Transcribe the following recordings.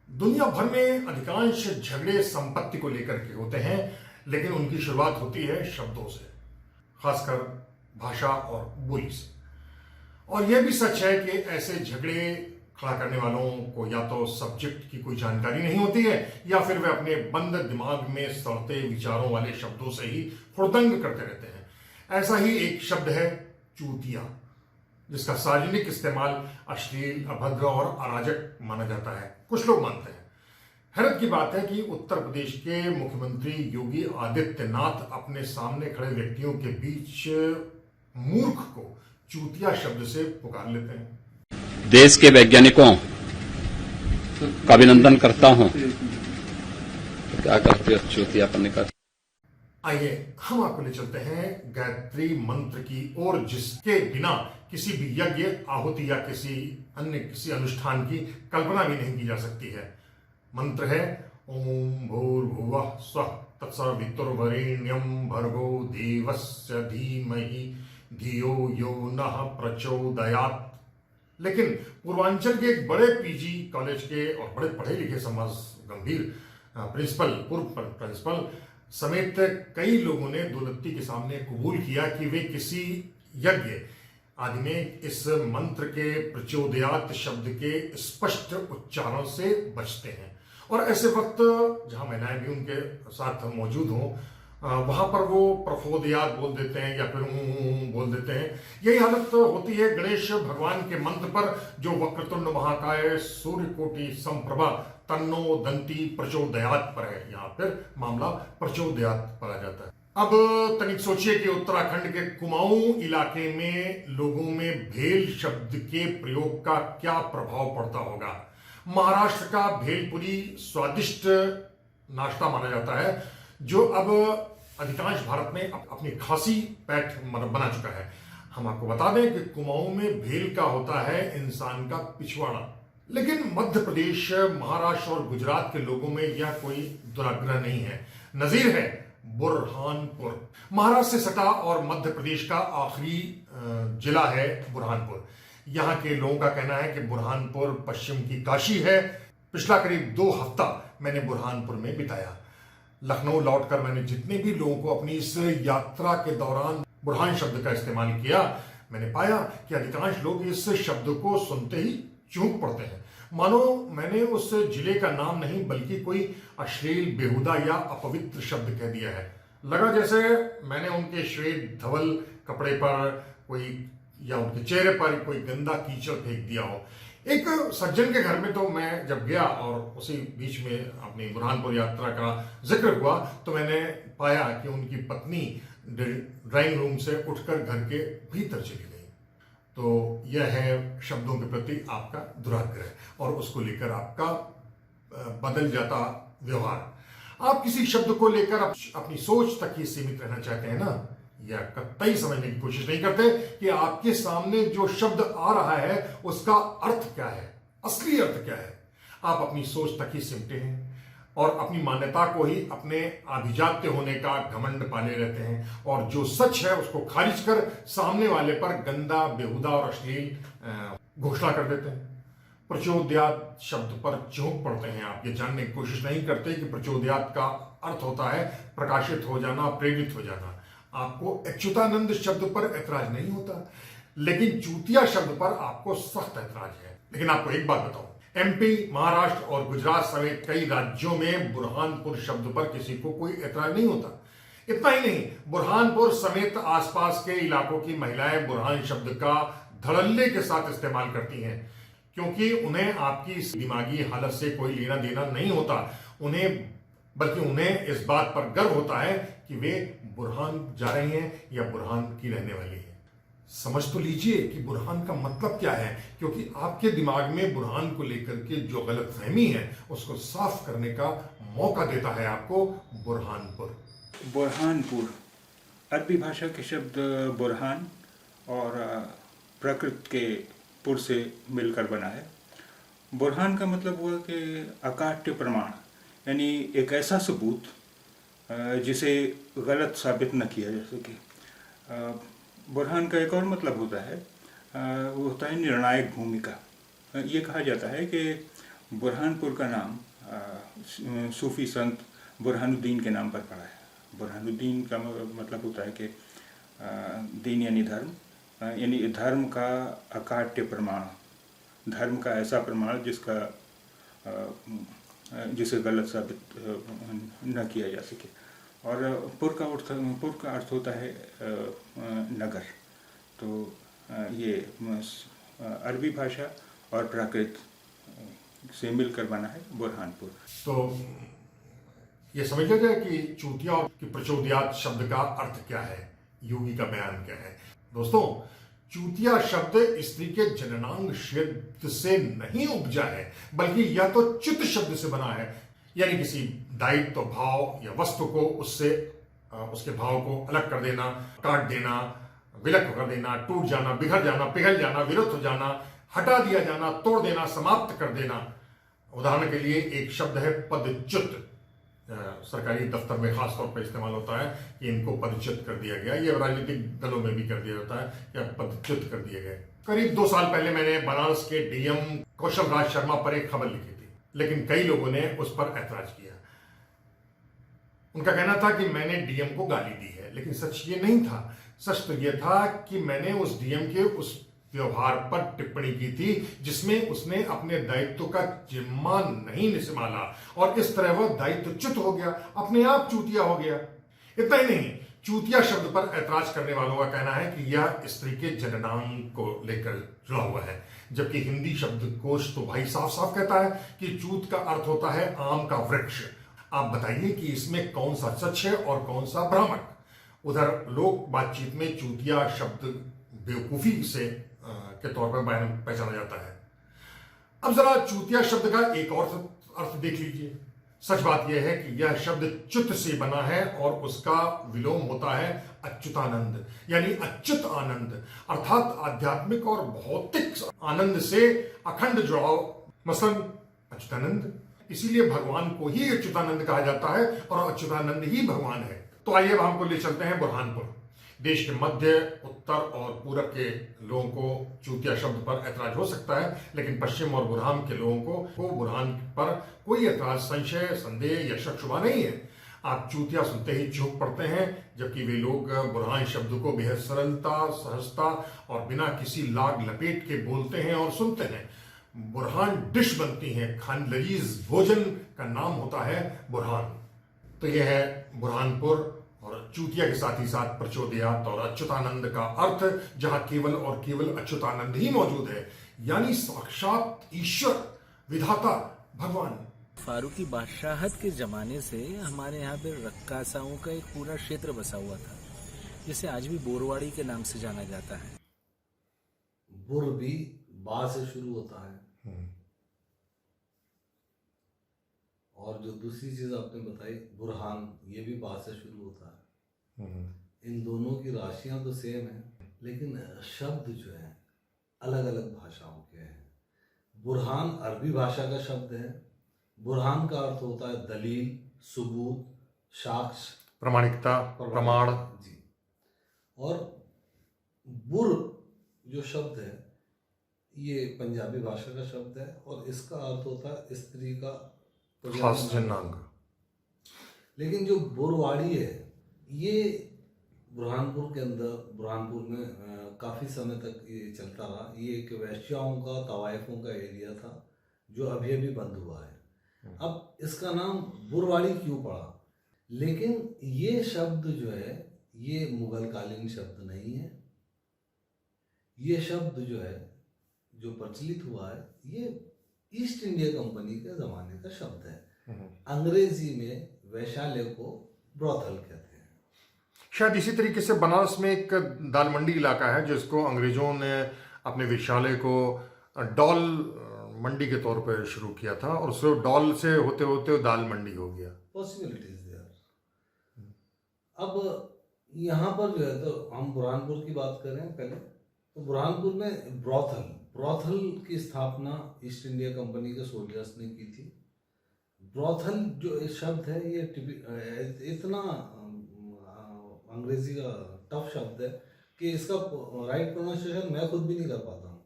दुनिया भर में अधिकांश झगड़े संपत्ति को लेकर के होते हैं, लेकिन उनकी शुरुआत होती है शब्दों से, खासकर भाषा और बोली से। और यह भी सच है कि ऐसे झगड़े खड़ा करने वालों को या तो सब्जेक्ट की कोई जानकारी नहीं होती है, या फिर वे अपने बंद दिमाग में सड़ते विचारों वाले शब्दों से ही हुड़दंग करते रहते हैं। ऐसा ही एक शब्द है चूतिया, जिसका सार्वजनिक इस्तेमाल अश्लील, अभद्र और अराजक माना जाता है। कुछ लोग मानते हैं। हैरत की बात है कि उत्तर प्रदेश के मुख्यमंत्री योगी आदित्यनाथ अपने सामने खड़े व्यक्तियों के बीच मूर्ख को चूतिया शब्द से पुकार लेते हैं। देश के वैज्ञानिकों का अभिनंदन करता हूं। क्या कहते हो चूतिया करने का? आइए हम आपको ले चलते हैं गायत्री मंत्र की ओर, जिसके बिना किसी भी यज्ञ, आहुति या किसी अनुष्ठान की कल्पना भी नहीं की जा सकती है। मंत्र है ओम भूर्भुवः स्वः तत्सवितुर्वरेण्यं भर्गो देवस्य धीमहि धियो यो नः प्रचोदयात्। लेकिन पूर्वांचल के एक बड़े पीजी कॉलेज के और बड़े पढ़े लिखे समाज गंभीर पूर्व प्रिंसिपल समेत कई लोगों ने दौलती के सामने कबूल किया कि वे किसी यज्ञ आदि में इस मंत्र के प्रचोदयात शब्द के स्पष्ट उच्चारण से बचते हैं। और ऐसे वक्त जहां महिलाएं भी उनके साथ मौजूद हों, वहां पर वो प्रफोदयात बोल देते हैं या फिर बोल देते हैं। यही हालत होती है गणेश भगवान के मंत्र पर, जो वक्रतुंड महाकाय सूर्यकोटि समप्रभा तन्नो दंती प्रचोदयात पर है। यहाँ पर मामला प्रचोदयात पर आ जाता है। अब तनिक सोचिए कि उत्तराखंड के कुमाऊं इलाके में लोगों में भेल शब्द के प्रयोग का क्या प्रभाव पड़ता होगा। महाराष्ट्र का भेलपुरी स्वादिष्ट नाश्ता माना जाता है, जो अब अधिकांश भारत में अपनी खासी पैठ बना चुका है। हम आपको बता दें कि कुमाऊं में भेल का होता है इंसान का पिछवाड़ा। लेकिन मध्य प्रदेश, महाराष्ट्र और गुजरात के लोगों में यह कोई दुराग्रह नहीं है। नजीर है बुरहानपुर। महाराष्ट्र से सटा और मध्य प्रदेश का आखिरी जिला है बुरहानपुर। यहाँ के लोगों का कहना है कि बुरहानपुर पश्चिम की काशी है। पिछला करीब 2 हफ्ता मैंने बुरहानपुर में बिताया। लखनऊ लौटकर मैंने जितने भी लोगों को अपनी इस यात्रा के दौरान बुरहान शब्द का इस्तेमाल किया, मैंने पाया कि अधिकांश लोग इस शब्द को सुनते ही चूक पड़ते हैं, मानो मैंने उस जिले का नाम नहीं बल्कि कोई अश्लील, बेहुदा या अपवित्र शब्द कह दिया है। लगा जैसे मैंने उनके श्वेत धवल कपड़े पर कोई या उनके चेहरे पर कोई गंदा कीचड़ फेंक दिया हो। एक सज्जन के घर में तो मैं जब गया और उसी बीच में अपनी बुरहानपुर यात्रा का जिक्र हुआ, तो मैंने पाया कि उनकी पत्नी ड्राइंग रूम से उठकर घर के भीतर चली गई। तो यह है शब्दों के प्रति आपका दुराग्रह और उसको लेकर आपका बदल जाता व्यवहार। आप किसी शब्द को लेकर अपनी सोच तक ही सीमित रहना चाहते हैं ना, या कतई समझने की कोशिश नहीं करते कि आपके सामने जो शब्द आ रहा है उसका अर्थ क्या है, असली अर्थ क्या है। आप अपनी सोच तक ही सिमटे हैं और अपनी मान्यता को ही अपने अभिजात्य होने का घमंड पाले रहते हैं, और जो सच है उसको खारिज कर सामने वाले पर गंदा, बेहुदा और अश्लील घोषणा कर देते हैं। प्रचोदयात शब्द पर चौंक पड़ते हैं। आप ये जानने की कोशिश नहीं करते कि प्रचोदयात का अर्थ होता है प्रकाशित हो जाना, प्रेरित हो जाना। आपको अच्युतानंद शब्द पर ऐतराज नहीं होता, लेकिन चूतिया शब्द पर आपको सख्त ऐतराज है। लेकिन आपको एक बात बताऊं, एमपी, महाराष्ट्र और गुजरात समेत कई राज्यों में बुरहानपुर शब्द पर किसी को कोई ऐतराज नहीं होता। इतना ही नहीं, बुरहानपुर समेत आसपास के इलाकों की महिलाएं बुरहान शब्द का धड़ल्ले के साथ इस्तेमाल करती हैं, क्योंकि उन्हें आपकी दिमागी हालत से कोई लेना देना नहीं होता, बल्कि उन्हें इस बात पर गर्व होता है कि वे बुरहान जा रही हैं या बुरहान की रहने वाली हैं। समझ तो लीजिए कि बुरहान का मतलब क्या है, क्योंकि आपके दिमाग में बुरहान को लेकर के जो गलतफहमी है उसको साफ करने का मौका देता है आपको बुरहानपुर। बुरहानपुर अरबी भाषा के शब्द बुरहान और प्रकृत के पुर से मिलकर बना है। बुरहान का मतलब हुआ कि अकाट्य प्रमाण, यानी एक ऐसा सबूत जिसे गलत साबित न किया जा सके। बुरहान का एक और मतलब होता है, वो होता है निर्णायक भूमिका। ये कहा जाता है कि बुरहानपुर का नाम सूफी संत बुरहानुद्दीन के नाम पर पड़ा है। बुरहानुद्दीन का मतलब होता है कि दीन यानी धर्म, यानी धर्म का अकाट्य प्रमाण, धर्म का ऐसा प्रमाण जिसे गलत साबित न किया जा सके। और पुर का अर्थ होता है नगर। तो ये अरबी भाषा और प्राकृत से मिलकर बना है बुरहानपुर। तो ये समझ लिया जाए कि चूतिया और कि प्रचोदयात शब्द का अर्थ क्या है, योगी का बयान क्या है। दोस्तों, चूतिया शब्द स्त्री के जननांग शब्द से नहीं उपजा है, बल्कि यह तो च्युत शब्द से बना है, यानी किसी दायित्व भाव या वस्तु को उससे उसके भाव को अलग कर देना, काट देना, विलक कर देना, टूट जाना, बिखर जाना, पिघल जाना, विरुद्ध हो जाना, हटा दिया जाना, तोड़ देना, समाप्त कर देना। उदाहरण के लिए एक शब्द है पदच्युत। सरकारी दफ्तर में खास तौर पर इस्तेमाल होता है कि इनको पदच्युत कर दिया गया। ये राजनीतिक दलों में भी कर दिया जाता है या पदच्युत कर दिए गए। करीब 2 साल पहले मैंने बनारस के डीएम कौशल राज शर्मा पर एक खबर लिखी थी, लेकिन कई लोगों ने उस पर ऐतराज किया। उनका कहना था कि मैंने डीएम को गाली दी है, लेकिन सच ये नहीं था। सच तो यह था कि मैंने उस डीएम के उस व्यवहार पर टिप्पणी की थी जिसमें उसने अपने दायित्व का जिम्मा नहीं संभाला और इस तरह वह दायित्वच्युत हो गया, अपने आप चूतिया हो गया। इतना ही नहीं, चूतिया शब्द पर ऐतराज करने वालों का कहना है कि यह स्त्री के जननांग को लेकर जुड़ा हुआ है, जबकि हिंदी शब्दकोश तो भाई साफ साफ कहता है कि चूत का अर्थ होता है आम का वृक्ष। आप बताइए कि इसमें कौन सा सच है और कौन सा भ्रामक। उधर लोक बातचीत में चूतिया शब्द बेवकूफी से के तौर पर पहचाना जाता है। अब जरा चूतिया शब्द का एक और अर्थ देख लीजिए। सच बात यह है कि यह शब्द च्युत से बना है और उसका विलोम होता है अच्युतानंद, यानी अच्युत आनंद, अर्थात आध्यात्मिक और भौतिक आनंद से अखंड जुड़ाव, मसलन अच्युतानंद। इसीलिए भगवान को ही अच्युतानंद कहा जाता है और अच्युतानंद ही भगवान है। तो आइए अब हमको ले चलते हैं बुरहानपुर। देश के मध्य, उत्तर और पूरब के लोगों को चूतिया शब्द पर ऐतराज हो सकता है, लेकिन पश्चिम और बुरहान के लोगों को बुरहान पर कोई ऐतराज, संशय, संदेह या शक शुबा नहीं है। आप चूतिया सुनते ही चूक पड़ते हैं, जबकि वे लोग बुरहान शब्द को बेहद सरलता, सहजता और बिना किसी लाग लपेट के बोलते हैं और सुनते हैं। बुरहान डिश बनती हैं, खान लजीज भोजन का नाम होता है बुरहान। तो यह है बुरहानपुर और चूतिया के साथ ही साथ प्रचोदयात और अच्युतानंद का अर्थ, जहां केवल और केवल अच्युतानंद ही मौजूद है, यानी साक्षात ईश्वर, विधाता, भगवान। फारूकी बादशाहत के ज़माने से हमारे यहाँ पे रक्कासाओं का एक पूरा क्षेत्र बसा हुआ था, जिसे आज भी बोरवाड़ी के नाम से जाना जाता है। बुर भी बा से शुरू होता है। और जो दूसरी चीज आपने बताई बुरहान, ये भी बा से शुरू होता है। इन दोनों की राशियां तो सेम है, लेकिन शब्द जो है अलग अलग भाषाओं के हैं। बुरहान अरबी भाषा का शब्द है। बुरहान का अर्थ होता है दलील, सबूत, साक्ष्य, प्रामाणिकता, प्रमाण जी। और बुर जो शब्द है ये पंजाबी भाषा का शब्द है और इसका अर्थ होता है स्त्री का खास जननांग। लेकिन जो बुरवाड़ी है ये बुरहानपुर के अंदर, बुरहानपुर में काफ़ी समय तक ये चलता रहा। ये एक वैश्याओं का, तवाइफों का एरिया था जो अभी अभी बंद हुआ है। अब इसका नाम बुरवाड़ी क्यों पड़ा? लेकिन ये शब्द जो है ये मुगल कालीन शब्द नहीं है। ये शब्द जो है जो प्रचलित हुआ है ये ईस्ट इंडिया कंपनी के ज़माने का शब्द है। अंग्रेजी में वैश्यालय को ब्रोथल कहते हैं। शायद इसी तरीके से बनारस में एक दाल मंडी इलाका है जिसको अंग्रेजों ने अपने वेश्यालय को डॉल मंडी के तौर पर शुरू किया था और उससे डॉल से होते होते दाल मंडी हो गया। Possibilities there. अब यहाँ पर जो है तो हम बुरहानपुर की बात करें पहले, तो बुरहानपुर में ब्रॉथल की स्थापना ईस्ट इंडिया कंपनी के सोल्जर्स ने की थी। ब्रॉथल जो शब्द है ये इतना अंग्रेजी का टफ शब्द है कि इसका राइट प्रोनाउंसिएशन मैं खुद भी नहीं कर पाता हूँ।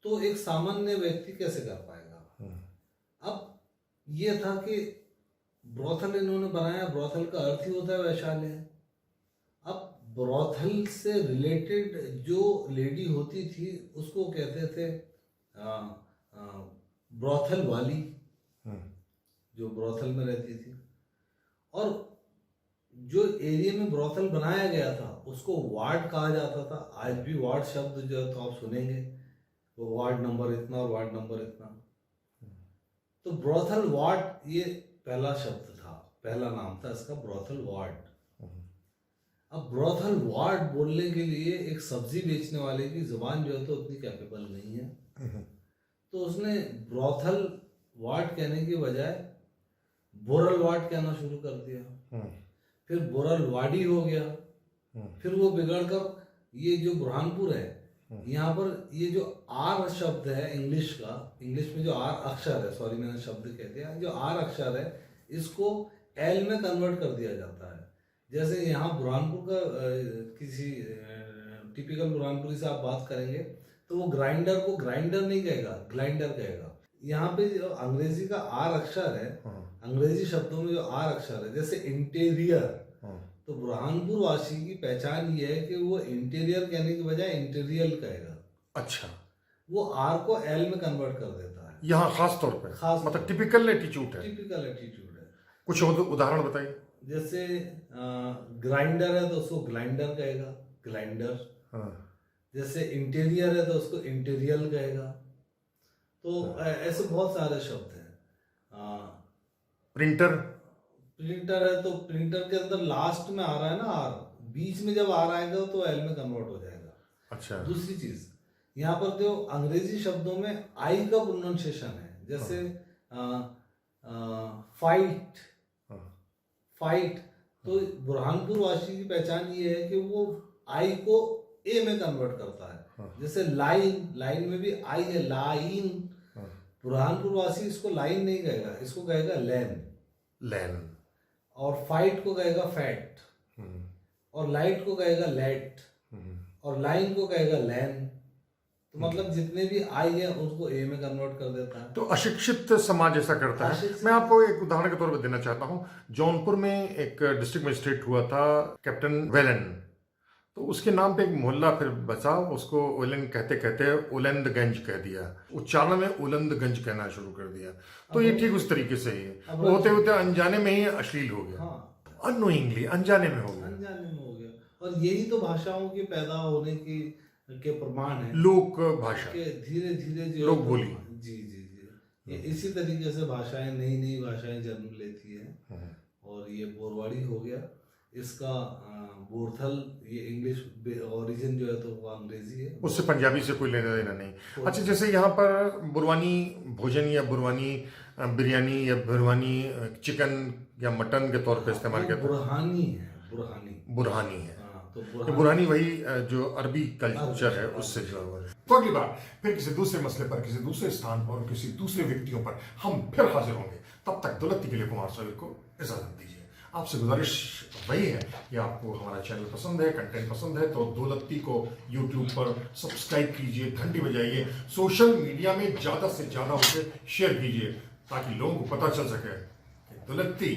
तो एक सामान्य व्यक्ति कैसे कर पाएगा? ये था कि ब्रोथल इन्होंने बनाया, ब्रोथल का अर्थ ही होता है वैश्यालय। अब ब्रोथल से रिलेटेड जो लेडी होती थी उसको कहते थे ब्रोथल वाली, जो ब्रोथल में रहती थी। और जो एरिया में ब्रोथल बनाया गया था उसको वार्ड कहा जाता था। आज भी वार्ड शब्द जो है तो आप सुनेंगे, वो वार्ड नंबर इतना और वार्ड नंबर इतना। तो ब्रोथल वार्ड ये पहला शब्द था, पहला नाम था इसका, ब्रोथल वार्ड। अब ब्रोथल वार्ड बोलने के लिए एक सब्जी बेचने वाले की जुबान जो है तो उतनी कैपेबल नहीं है, तो उसने ब्रोथल वार्ड कहने की बजाय बोरल वार्ड कहना शुरू कर दिया। फिर बोरल वाडी हो गया। फिर वो बिगड़कर ये जो बुरहानपुर है, यहाँ पर ये जो आर शब्द है इंग्लिश का, इंग्लिश में जो आर अक्षर है, सॉरी मैंने शब्द कह दिया, जो आर अक्षर है इसको एल में कन्वर्ट कर दिया जाता है। जैसे यहाँ बुरहानपुर का किसी टिपिकल बुरहानपुरी से आप बात करेंगे तो वो ग्राइंडर को ग्राइंडर नहीं कहेगा, ग्लाइंडर कहेगा। यहाँ पे जो अंग्रेजी का आर अक्षर है, अंग्रेजी शब्दों में जो आर अक्षर है, जैसे इंटीरियर, तो बुरहानपुर वासी की पहचान ये है कि वो इंटीरियर कहने की बजाय इंटीरियल कहेगा। अच्छा, वो आर को एल में कन्वर्ट कर देता है यहाँ खास तौर पे, खास मतलब टिपिकल एटीट्यूड है। टिपिकल एटीट्यूड है। कुछ उदाहरण बताइए। जैसे ग्राइंडर है तो उसको ग्लाइंडर कहेगा, ग्लाइंडर। जैसे इंटीरियर है तो उसको इंटीरियल कहेगा। तो ऐसे बहुत सारे शब्द हैं। प्रिंटर, प्रिंटर है तो प्रिंटर के अंदर लास्ट में आ रहा है ना आर, बीच में जब आर आएगा तो एल में कन्वर्ट हो जाएगा। अच्छा, दूसरी चीज यहाँ पर जो अंग्रेजी शब्दों में आई का प्रोनाउंसिएशन है, जैसे फाइट, फाइट, तो बुरहानपुर वासी की पहचान ये है कि वो आई को ए में कन्वर्ट करता है। जैसे लाइन, लाइन में भी आई है, लाइन। बुरहानपुर वासी इसको लाइन नहीं कहेगा, इसको कहेगा लैन, लैन। और फाइट को कहेगा फैट, और लाइट को कहेगा लेट, और लाइन को कहेगा लैन। तो मतलब जितने भी आई है उसको ए में कन्वर्ट कर देता है। तो अशिक्षित समाज ऐसा करता है। मैं आपको एक उदाहरण के तौर पर देना चाहता हूँ। जौनपुर में एक डिस्ट्रिक्ट मजिस्ट्रेट हुआ था कैप्टन वेलन, तो उसके नाम पे एक मोहल्ला फिर बचा, उसको ओलन कहते कहते ओलंदगंज कह दिया। उच्चारण में ओलंदगंज कहना शुरू कर दिया। तो ये ठीक उस तरीके से ही है, वो होते होते अनजाने में ही अश्लील हो गया। अननोइंगली, अनजाने में हो गया, अनजाने में हो गया। और यही तो भाषाओं की पैदा होने की के प्रमाण है, लोक भाषा के धीरे धीरे जो लोक बोली। जी जी जी, ये इसी तरीके से भाषाएं, नई नई भाषाएं जन्म लेती हैं। और ये बोरवाड़ी हो गया, इसका बोरथल, ये इंग्लिश ओरिजिन जो है तो वो अंग्रेजी है, उससे पंजाबी से कोई लेना देना नहीं। अच्छा, जैसे यहाँ पर बुरवानी भोजन या बुरवानी बिरयानी या बुरवानी चिकन या मटन के तौर पे इस्तेमाल किया था। बुरहानी है, बुरहानी, बुरहानी है। तो बुरहानी वही जो अरबी कल्चर है उससे जुड़ा हुआ है। तो अगली बार फिर किसी दूसरे मसले पर, किसी दूसरे स्थान पर, किसी दूसरे व्यक्तियों पर हम फिर हाजिर होंगे। तब तक दौलती के लिए कुमार साहिब को इजाजत दीजिए। आपसे गुजारिश वही है कि आपको हमारा चैनल पसंद है, कंटेंट पसंद है, तो दौलती को यूट्यूब पर सब्सक्राइब कीजिए, घंटी बजाइए, सोशल मीडिया में ज्यादा से ज्यादा उसे शेयर कीजिए, ताकि लोगों को पता चल सके कि दौलती